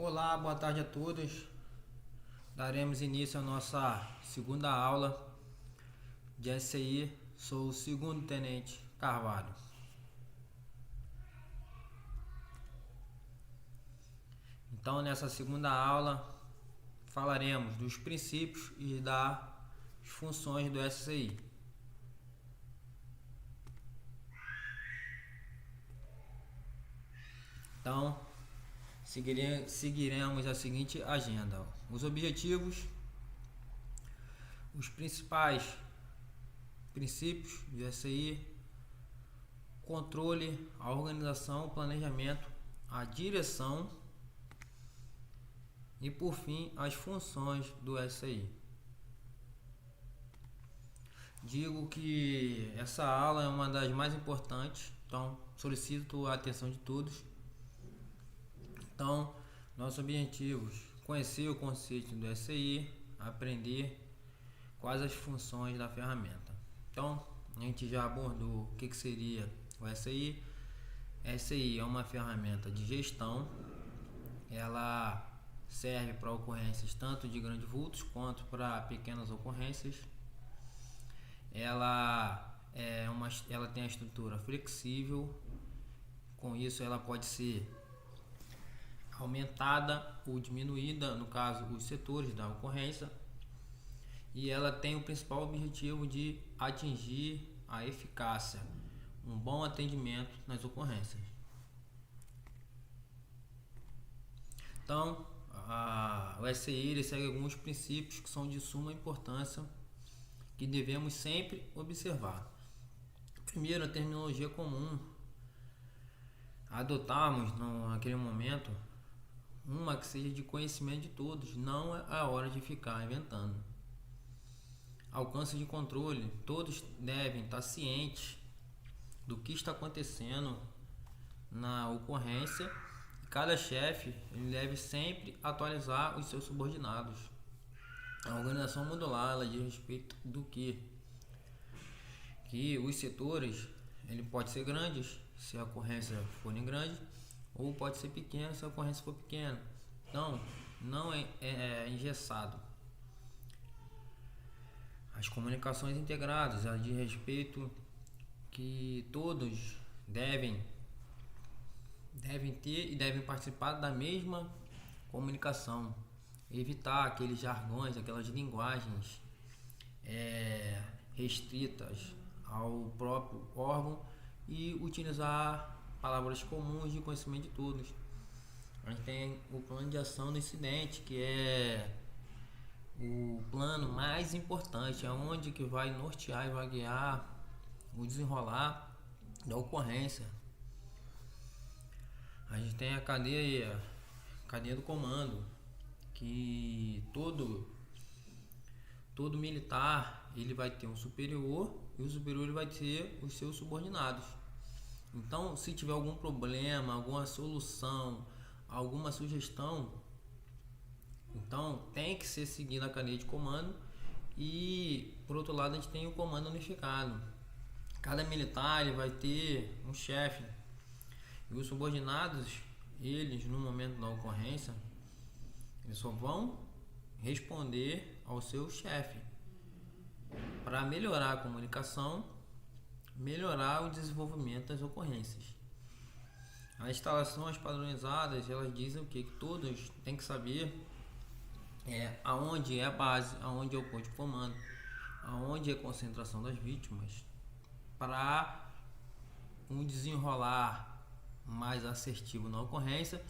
Olá, boa tarde a todos. Daremos início à nossa segunda aula de SCI. Sou o segundo tenente Carvalho. Então, nessa segunda aula, falaremos dos princípios e das funções do SCI. Então, seguiremos a seguinte agenda: os objetivos, os principais princípios do SCI, controle, a organização, o planejamento, a direção e, por fim, as funções do SCI. Digo que essa aula é uma das mais importantes, então solicito a atenção de todos. Então, nossos objetivos: conhecer o conceito do SCI, aprender quais as funções da ferramenta. Então, a gente já abordou o que seria o SCI. SCI é uma ferramenta de gestão. Ela serve para ocorrências tanto de grandes vultos quanto para pequenas ocorrências. Ela tem a estrutura flexível. Com isso, ela pode ser aumentada ou diminuída, no caso, os setores da ocorrência. E ela tem o principal objetivo de atingir a eficácia, um bom atendimento nas ocorrências. Então, o SCI ele segue alguns princípios que são de suma importância, que devemos sempre observar. Primeiro, a terminologia comum. Adotarmos naquele momento uma que seja de conhecimento de todos, não é a hora de ficar inventando. Alcance de controle, todos devem estar cientes do que está acontecendo na ocorrência. Cada chefe ele deve sempre atualizar os seus subordinados. A organização modular ela diz respeito do que os setores ele pode ser grandes se a ocorrência for grande, ou pode ser pequeno se a ocorrência for pequena. Então, não é engessado. As comunicações integradas, ela diz respeito que todos devem ter e devem participar da mesma comunicação. Evitar aqueles jargões, aquelas linguagens restritas ao próprio órgão e utilizar palavras comuns de conhecimento de todos. A gente tem o plano de ação do incidente, que é o plano mais importante, é onde que vai nortear e vai guiar o desenrolar da ocorrência. A gente tem a cadeia do comando, que todo militar ele vai ter um superior e o superior ele vai ter os seus subordinados. Então, se tiver algum problema, alguma solução, alguma sugestão, então tem que ser seguida a cadeia de comando. E por outro lado, a gente tem o comando unificado. Cada militar ele vai ter um chefe e os subordinados, eles no momento da ocorrência, eles só vão responder ao seu chefe para melhorar a comunicação, melhorar o desenvolvimento das ocorrências. As instalações padronizadas, elas dizem o que todos têm que saber aonde é a base, aonde é o ponto de comando, aonde é a concentração das vítimas, para um desenrolar mais assertivo na ocorrência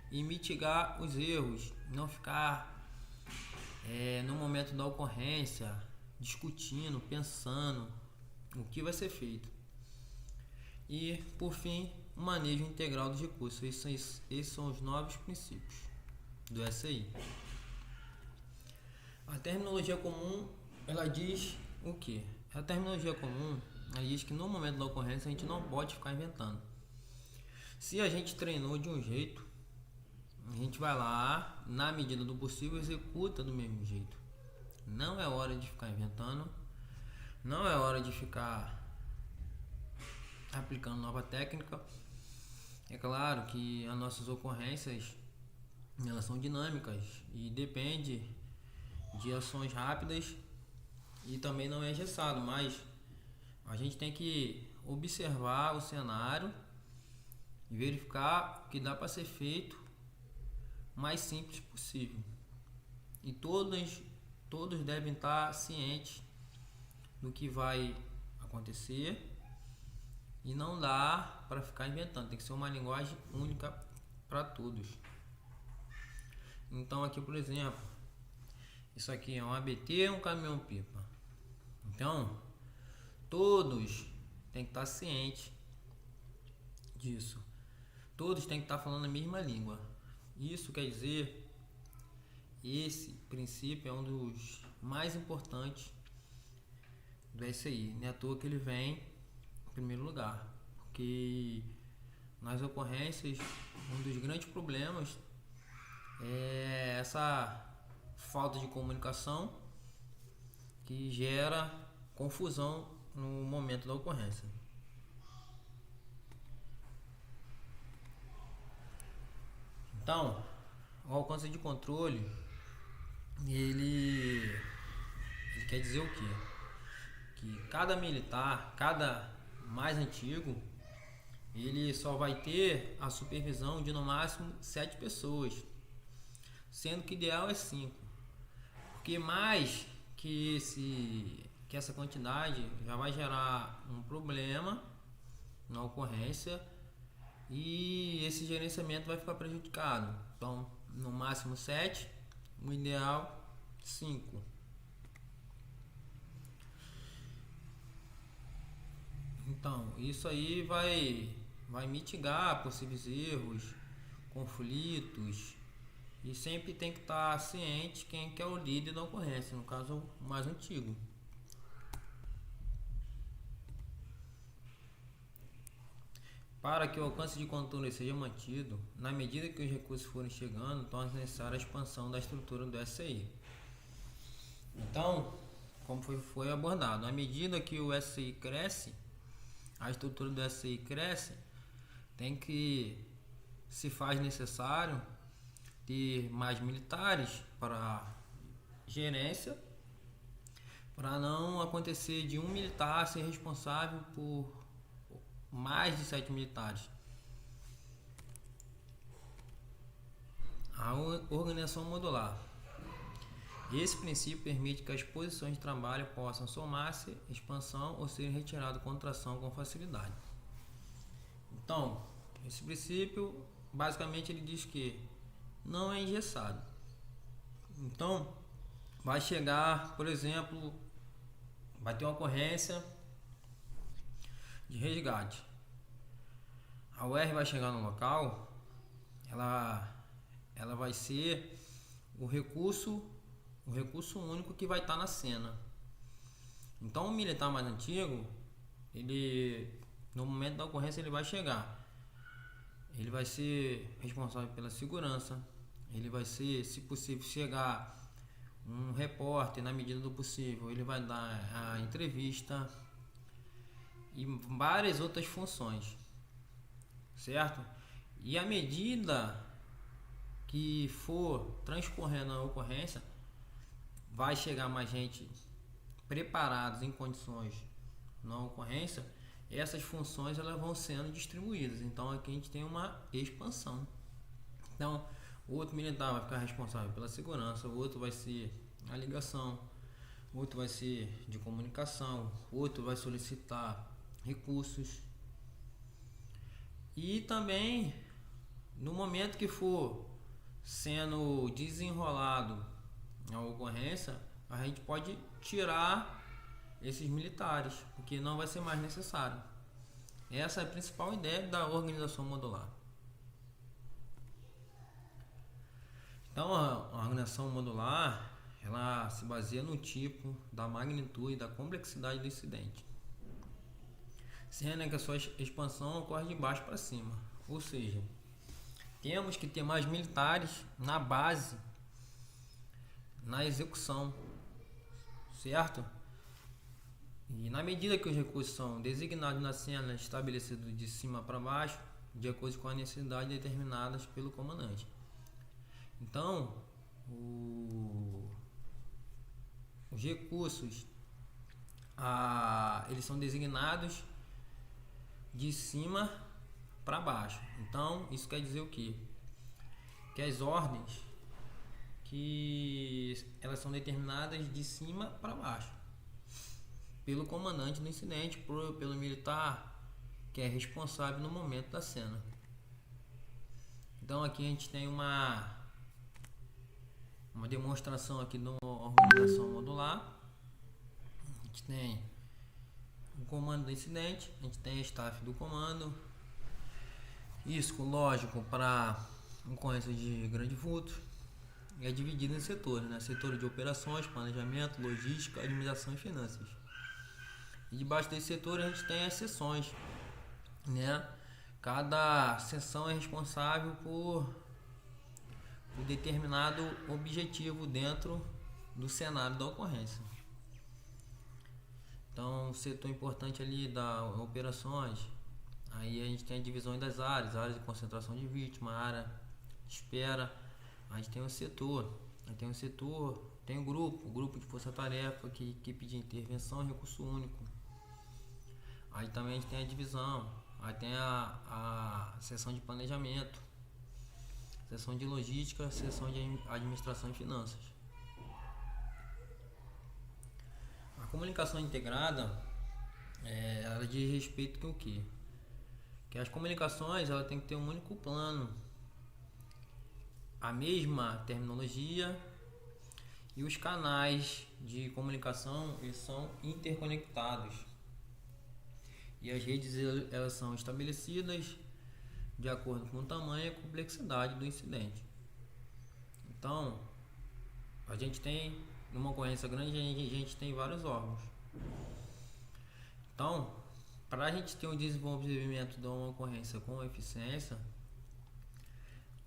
e mitigar os erros, não ficar no momento da ocorrência discutindo, pensando o que vai ser feito. E por fim, o manejo integral dos recursos. Esses são os 9 princípios do SCI. A terminologia comum ela diz o que? A terminologia comum ela diz que no momento da ocorrência a gente não pode ficar inventando. Se a gente treinou de um jeito, a gente vai lá, na medida do possível, executa do mesmo jeito. Não é hora de ficar inventando, não é hora de ficar aplicando nova técnica. É claro que as nossas ocorrências elas são dinâmicas e depende de ações rápidas e também não é engessado, mas a gente tem que observar o cenário e verificar o que dá para ser feito mais simples possível. E todos devem estar cientes do que vai acontecer e não dá para ficar inventando, tem que ser uma linguagem única para todos. Então aqui, por exemplo, isso aqui é um ABT, um caminhão-pipa. Então, todos têm que estar cientes disso. Todos têm que estar falando a mesma língua. Isso quer dizer, esse princípio é um dos mais importantes do SI. Não é à toa que ele vem em primeiro lugar, porque nas ocorrências um dos grandes problemas é essa falta de comunicação que gera confusão no momento da ocorrência. Então, o alcance de controle ele quer dizer o quê? Que cada militar, cada mais antigo, ele só vai ter a supervisão de no máximo 7 pessoas, sendo que o ideal é 5, porque mais que essa quantidade já vai gerar um problema na ocorrência e esse gerenciamento vai ficar prejudicado. Então, no máximo 7, o ideal 5. Então, isso aí vai mitigar possíveis erros, conflitos, e sempre tem que estar ciente quem que é o líder da ocorrência, no caso o mais antigo. Para que o alcance de controle seja mantido, na medida que os recursos forem chegando, torna-se necessária a expansão da estrutura do SI. Então, como foi abordado, à medida que o SI cresce, a estrutura do SI cresce, se faz necessário ter mais militares para gerência, para não acontecer de um militar ser responsável por mais de 7 militares. A organização modular. Esse princípio permite que as posições de trabalho possam somar-se, expansão ou serem retiradas com tração com facilidade. Então, esse princípio, basicamente, ele diz que não é engessado. Então, vai chegar, por exemplo, vai ter uma ocorrência de resgate. A UR vai chegar no local, ela vai ser o recurso único que vai estar na cena. Então, o militar mais antigo, no momento da ocorrência, ele vai chegar. Ele vai ser responsável pela segurança. Ele vai ser, se possível, chegar um repórter, na medida do possível, ele vai dar a entrevista e várias outras funções, certo? E à medida que for transcorrendo a ocorrência, vai chegar mais gente preparados em condições na ocorrência, essas funções elas vão sendo distribuídas. Então aqui a gente tem uma expansão. Então o outro militar vai ficar responsável pela segurança, o outro vai ser a ligação, o outro vai ser de comunicação, o outro vai solicitar recursos. E também no momento que for sendo desenrolado a ocorrência, a gente pode tirar esses militares, porque não vai ser mais necessário. Essa é a principal ideia da organização modular. Então, a organização modular, ela se baseia no tipo, da magnitude e da complexidade do incidente, sendo que a sua expansão ocorre de baixo para cima, ou seja, temos que ter mais militares na base, na execução, certo? E na medida que os recursos são designados na cena, estabelecidos de cima para baixo, de acordo com as necessidades determinadas pelo comandante. Então, os recursos eles são designados de cima para baixo. Então, isso quer dizer o quê? Que as ordens elas são determinadas de cima para baixo pelo comandante do incidente, pelo militar que é responsável no momento da cena. Então aqui a gente tem uma demonstração aqui de uma organização modular. A gente tem o comando do incidente, a gente tem a staff do comando. Isso, lógico, para ocorrência de grande vulto, é dividido em setores, né? Setor de operações, planejamento, logística, administração e finanças. E debaixo desse setor a gente tem as seções, né? Cada seção é responsável por determinado objetivo dentro do cenário da ocorrência. Então, o setor importante ali das operações, aí a gente tem a divisão das áreas de concentração de vítima, área de espera. A gente tem o setor, tem o grupo de força-tarefa, que é equipe de intervenção e recurso único. Aí também a gente tem a divisão, aí tem a seção de planejamento, seção de logística, seção de administração e finanças. A comunicação integrada, ela diz respeito com o quê? Que as comunicações ela tem que ter um único plano, a mesma terminologia, e os canais de comunicação eles são interconectados. E as redes elas são estabelecidas de acordo com o tamanho e a complexidade do incidente. Então, a gente tem, numa ocorrência grande, a gente tem vários órgãos. Então, para a gente ter um desenvolvimento de uma ocorrência com eficiência,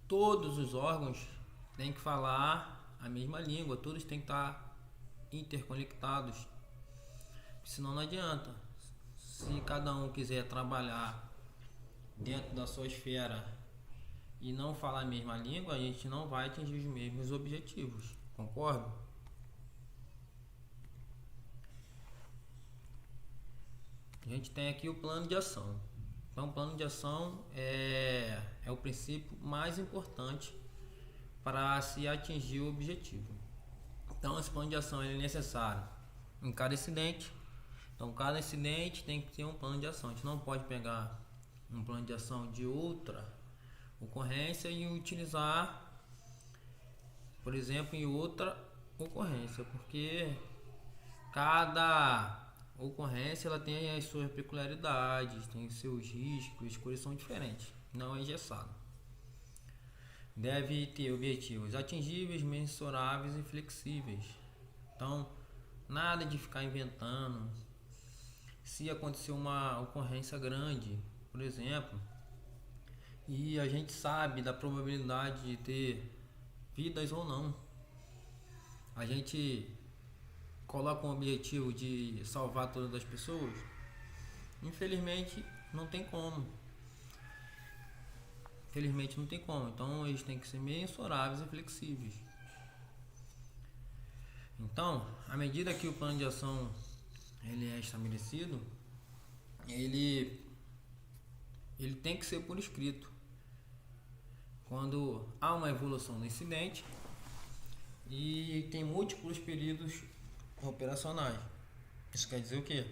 todos os órgãos têm que falar a mesma língua, todos têm que estar interconectados, senão não adianta. Se cada um quiser trabalhar dentro da sua esfera e não falar a mesma língua, a gente não vai atingir os mesmos objetivos, concorda? A gente tem aqui o plano de ação. Então, o plano de ação é o princípio mais importante para se atingir o objetivo. Então, esse plano de ação é necessário em cada incidente. Então, cada incidente tem que ter um plano de ação. A gente não pode pegar um plano de ação de outra ocorrência e utilizar, por exemplo, em outra ocorrência, porque cada ocorrência ela tem as suas peculiaridades, tem os seus riscos, as coisas são diferentes, não é engessado. Deve ter objetivos atingíveis, mensuráveis e flexíveis. Então, nada de ficar inventando. Se acontecer uma ocorrência grande, por exemplo, e a gente sabe da probabilidade de ter vidas ou não, a gente coloca um objetivo de salvar todas as pessoas, infelizmente não tem como. Então eles têm que ser mensuráveis e flexíveis. Então, à medida que o plano de ação ele é estabelecido, ele tem que ser por escrito. Quando há uma evolução do incidente e tem múltiplos períodos operacionais. Isso quer dizer o quê?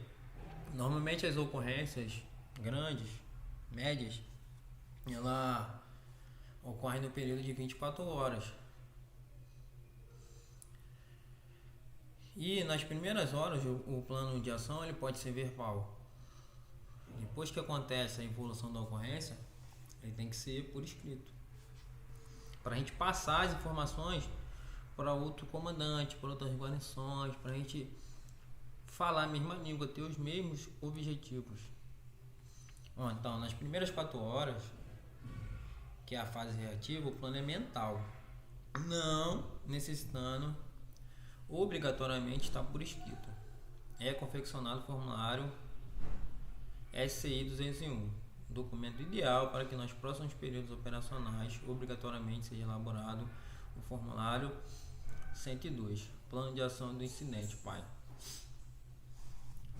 Normalmente as ocorrências grandes, médias, ela ocorre no período de 24 horas. E nas primeiras horas o plano de ação ele pode ser verbal. Depois que acontece a evolução da ocorrência, ele tem que ser por escrito, para a gente passar as informações para outro comandante, para outras guarnições, para a gente falar a mesma língua, ter os mesmos objetivos. Bom, então, nas primeiras 4 horas, que é a fase reativa, o plano é mental, não necessitando obrigatoriamente estar por escrito. É confeccionado o formulário SCI 201, documento ideal para que nos próximos períodos operacionais obrigatoriamente seja elaborado o formulário 102, plano de ação do incidente, pai.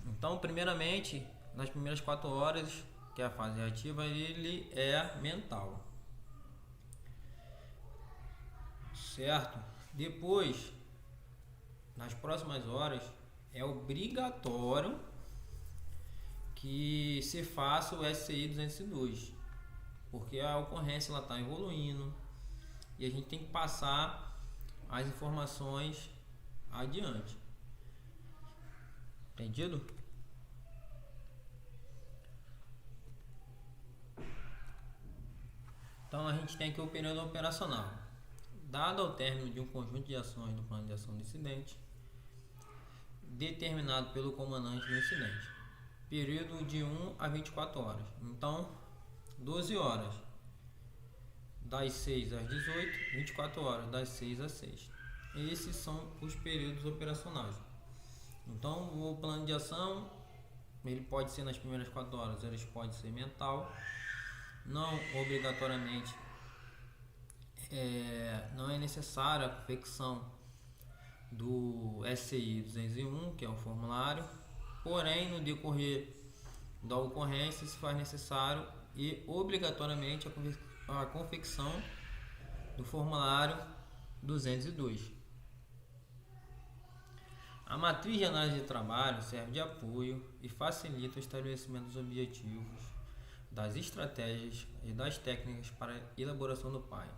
Então, primeiramente, nas primeiras 4 horas, que é a fase reativa, ele é mental, certo? Depois, nas próximas horas, é obrigatório que se faça o SCI 202, porque a ocorrência está evoluindo e a gente tem que passar as informações adiante. Entendido? Então a gente tem aqui o período operacional. Dado ao término de um conjunto de ações do plano de ação do incidente, determinado pelo comandante do incidente, período de 1 a 24 horas. Então, 12 horas, das 6 às 18, 24 horas, das 6 às 6. Esses são os períodos operacionais. Então, o plano de ação, ele pode ser nas primeiras 4 horas, ele pode ser mental, não obrigatoriamente, não é necessária a confecção do SCI 201, que é o formulário, porém no decorrer da ocorrência se faz necessário e obrigatoriamente a confecção do formulário 202. A matriz de análise de trabalho serve de apoio e facilita o estabelecimento dos objetivos, das estratégias e das técnicas para a elaboração do PAI.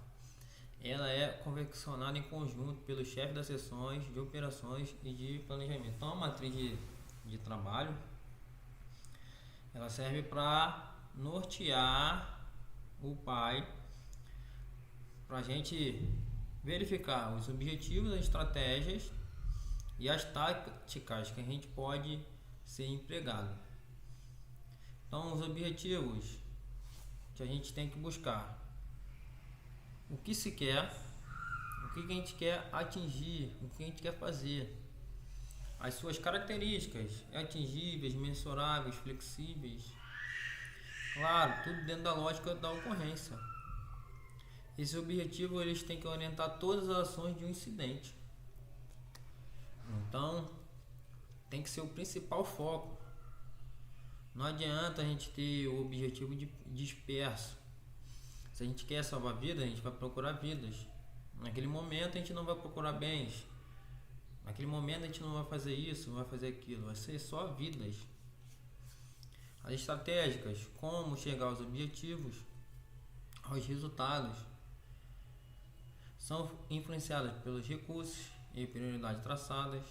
Ela é confeccionada em conjunto pelo chefe das seções de operações e de planejamento. Então, a matriz de trabalho, ela serve para nortear o PAI, para a gente verificar os objetivos, as estratégias e as táticas que a gente pode ser empregado. Então, os objetivos que a gente tem que buscar: o que se quer, o que a gente quer atingir, o que a gente quer fazer, as suas características atingíveis, mensuráveis, flexíveis, claro, tudo dentro da lógica da ocorrência. Esse objetivo eles têm que orientar todas as ações de um incidente. Então, tem que ser o principal foco. Não adianta a gente ter o objetivo disperso. Se a gente quer salvar vidas, a gente vai procurar vidas. Naquele momento a gente não vai procurar bens. Naquele momento a gente não vai fazer isso, não vai fazer aquilo. Vai ser só vidas. As estratégicas, como chegar aos objetivos, aos resultados, são influenciadas pelos recursos e prioridades traçadas.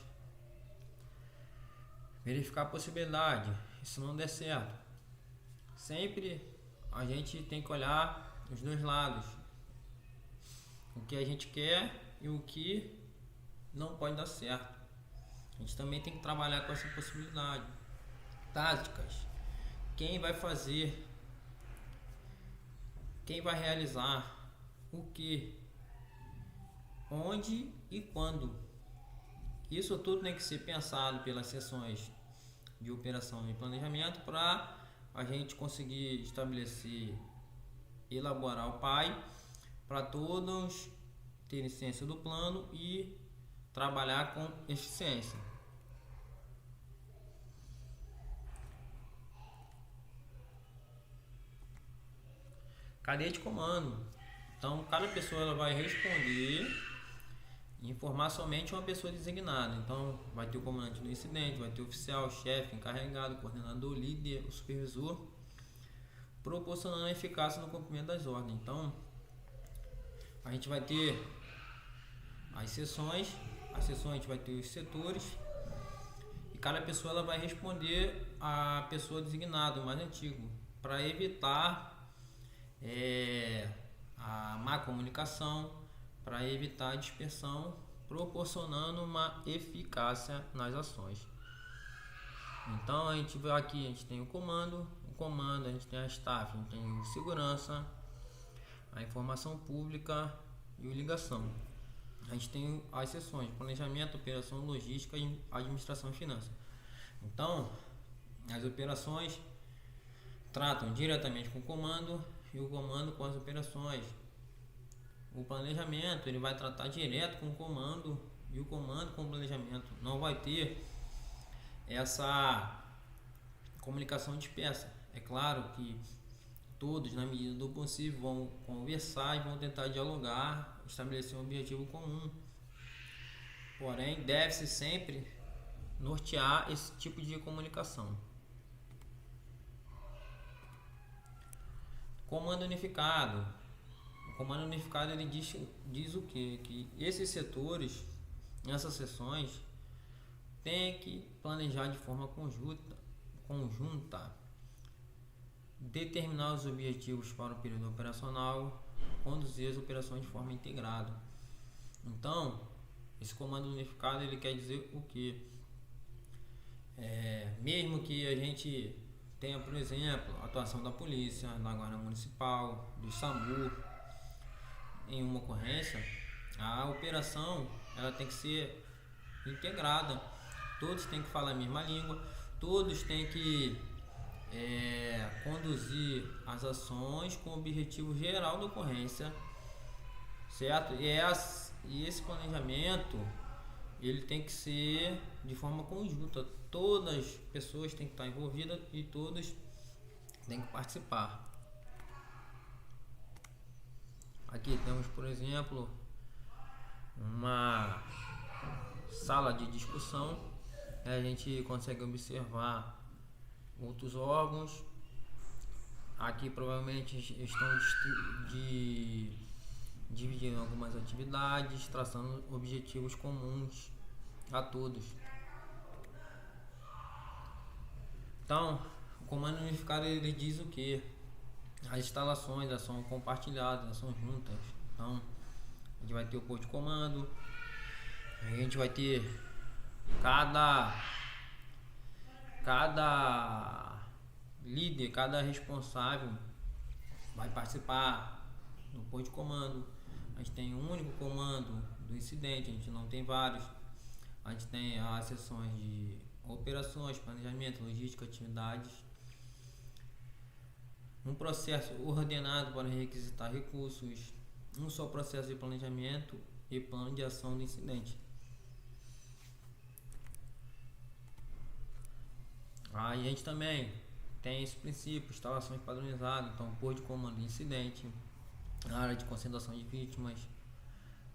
Verificar a possibilidade, se não der certo. Sempre a gente tem que olhar os dois lados, o que a gente quer e o que não pode dar certo. A gente também tem que trabalhar com essa possibilidade. Táticas: quem vai fazer, quem vai realizar, o que, onde e quando. Isso tudo tem que ser pensado pelas sessões de operação e planejamento para a gente conseguir estabelecer, elaborar o PAI, para todos terem ciência do plano e trabalhar com eficiência. Cadeia de comando. Então, cada pessoa ela vai responder e informar somente uma pessoa designada. Então, vai ter o comandante do incidente, vai ter o oficial, o chefe, encarregado, o coordenador, o líder, o supervisor, proporcionando eficácia no cumprimento das ordens. Então, a gente vai ter as sessões a gente vai ter os setores e cada pessoa ela vai responder a pessoa designada, o mais antigo, para evitar a má comunicação, para evitar a dispersão, proporcionando uma eficácia nas ações. Então a gente vai aqui, a gente tem o comando, a gente tem a staff, a gente tem o segurança, a informação pública e o ligação. A gente tem as seções: planejamento, operação, logística, administração e finanças. Então, as operações tratam diretamente com o comando e o comando com as operações. o planejamento ele vai tratar direto com o comando, e o comando com o planejamento não vai ter essa comunicação dispersa. É claro que todos, na medida do possível, vão conversar e vão tentar dialogar, estabelecer um objetivo comum. Porém, deve-se sempre nortear esse tipo de comunicação. Comando unificado. O comando unificado ele diz o quê? Que esses setores, nessas sessões, têm que planejar de forma conjunta, determinar os objetivos para o período operacional, conduzir as operações de forma integrada. Então, esse comando unificado ele quer dizer o que? Mesmo que a gente tenha, por exemplo, a atuação da polícia, da guarda municipal, do SAMU em uma ocorrência, a operação ela tem que ser integrada. Todos têm que falar a mesma língua, todos têm que conduzir as ações com o objetivo geral da ocorrência, certo? E esse planejamento ele tem que ser de forma conjunta. Todas as pessoas têm que estar envolvidas e todos têm que participar. Aqui temos, por exemplo, uma sala de discussão. A gente consegue observar outros órgãos. Aqui provavelmente estão dividindo algumas atividades, traçando objetivos comuns a todos. Então, o comando unificado ele diz o que? As instalações são compartilhadas, são juntas. Então, a gente vai ter o posto de comando, a gente vai ter cada líder, cada responsável vai participar do posto de comando. A gente tem um único comando do incidente, a gente não tem vários. A gente tem as seções de operações, planejamento, logística, atividades. Um processo ordenado para requisitar recursos. Um só processo de planejamento e plano de ação do incidente. A gente também tem esse princípio, instalações padronizadas, então posto de comando de incidente, área de concentração de vítimas,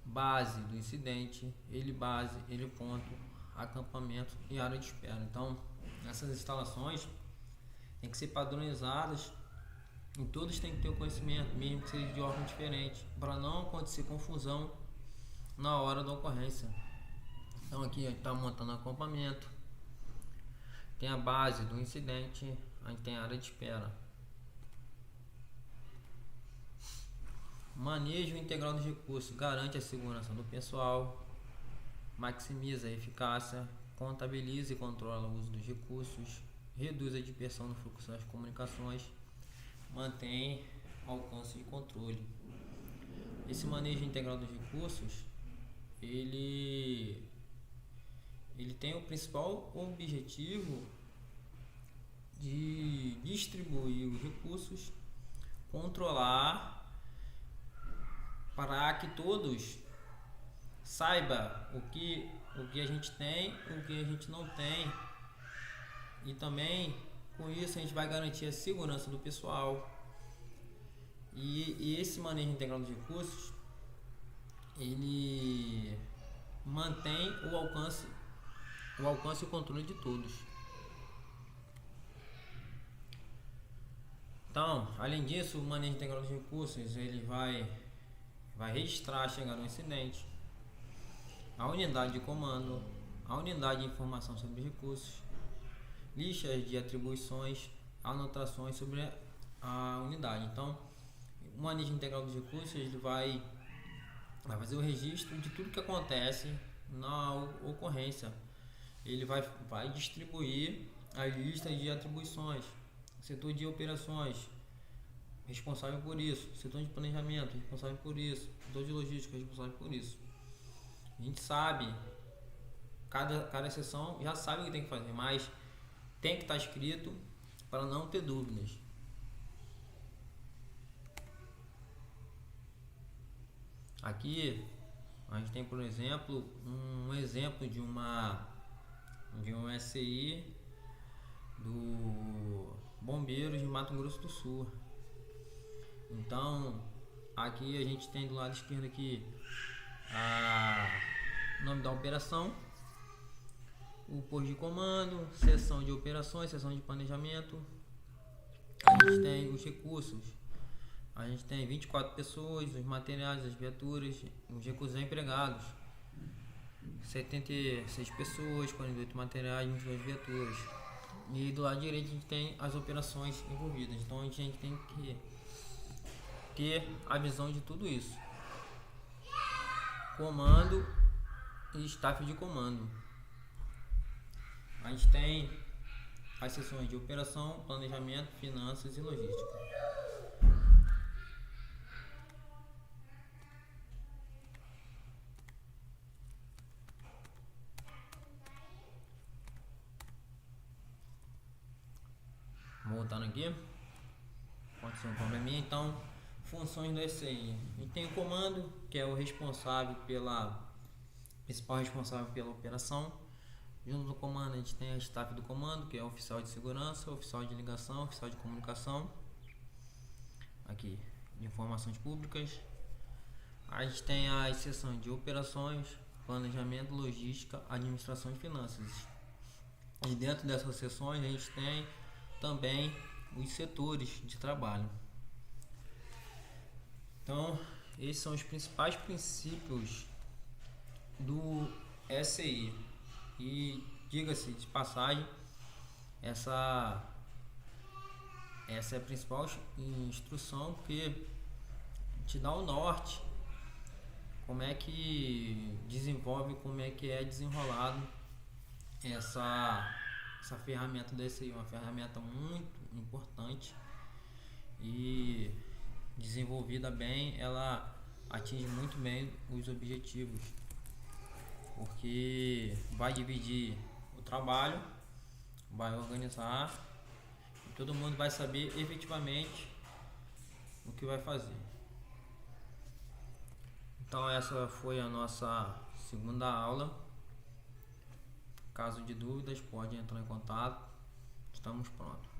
base do incidente, ele ponto, acampamento e área de espera. Então, essas instalações têm que ser padronizadas e todos têm que ter o conhecimento, mesmo que seja de órgão diferente, para não acontecer confusão na hora da ocorrência. Então aqui a gente está montando acampamento, tem a base do incidente, a gente tem a área de espera. Manejo integral dos recursos garante a segurança do pessoal, maximiza a eficácia, contabiliza e controla o uso dos recursos, reduz a dispersão no fluxo das comunicações, mantém alcance de controle. Esse manejo integral dos recursos, ele tem o principal objetivo de distribuir os recursos, controlar para que todos saibam o que a gente tem, o que a gente não tem, e também com isso a gente vai garantir a segurança do pessoal. E esse manejo integral dos recursos ele mantém o alcance e o controle de todos. Então, além disso, o manejo integral dos recursos ele vai registrar a chegada do incidente, a unidade de comando, a unidade de informação sobre recursos, listas de atribuições, anotações sobre a unidade. Então, o manejo integral dos recursos ele vai fazer o registro de tudo que acontece na ocorrência. Ele vai distribuir a lista de atribuições, setor de operações, responsável por isso, setor de planejamento, responsável por isso, setor de logística, responsável por isso. A gente sabe, cada seção já sabe o que tem que fazer, mas tem que estar escrito para não ter dúvidas. Aqui a gente tem, por exemplo, um exemplo de um SI do Bombeiros de Mato Grosso do Sul. Então, aqui a gente tem do lado esquerdo aqui o nome da operação, o posto de comando, seção de operações, seção de planejamento. A gente tem os recursos. A gente tem 24 pessoas, os materiais, as viaturas, os recursos empregados. 76 pessoas, 48 materiais, 22 viaturas. E do lado direito a gente tem as operações envolvidas. Então a gente tem que ter a visão de tudo isso. Comando e staff de comando. A gente tem as seções de operação, planejamento, finanças e logística. Voltando aqui, aconteceu um probleminha. Então, funções do SI. A gente tem o comando, que é o responsável principal responsável pela operação. Junto do comando a gente tem a staff do comando, que é o oficial de segurança, oficial de ligação, oficial de comunicação, aqui de informações públicas. A gente tem a seção de operações, planejamento, logística, administração e finanças. E dentro dessas seções a gente tem também os setores de trabalho. Então, esses são os principais princípios do SI. E diga-se de passagem, essa é a principal instrução, porque te dá o norte, como é que desenvolve, como é que é desenrolado essa ferramenta da SI, uma ferramenta muito importante e desenvolvida bem, ela atinge muito bem os objetivos, porque vai dividir o trabalho, vai organizar e todo mundo vai saber efetivamente o que vai fazer. Então essa foi a nossa segunda aula. Caso de dúvidas, pode entrar em contato. Estamos prontos.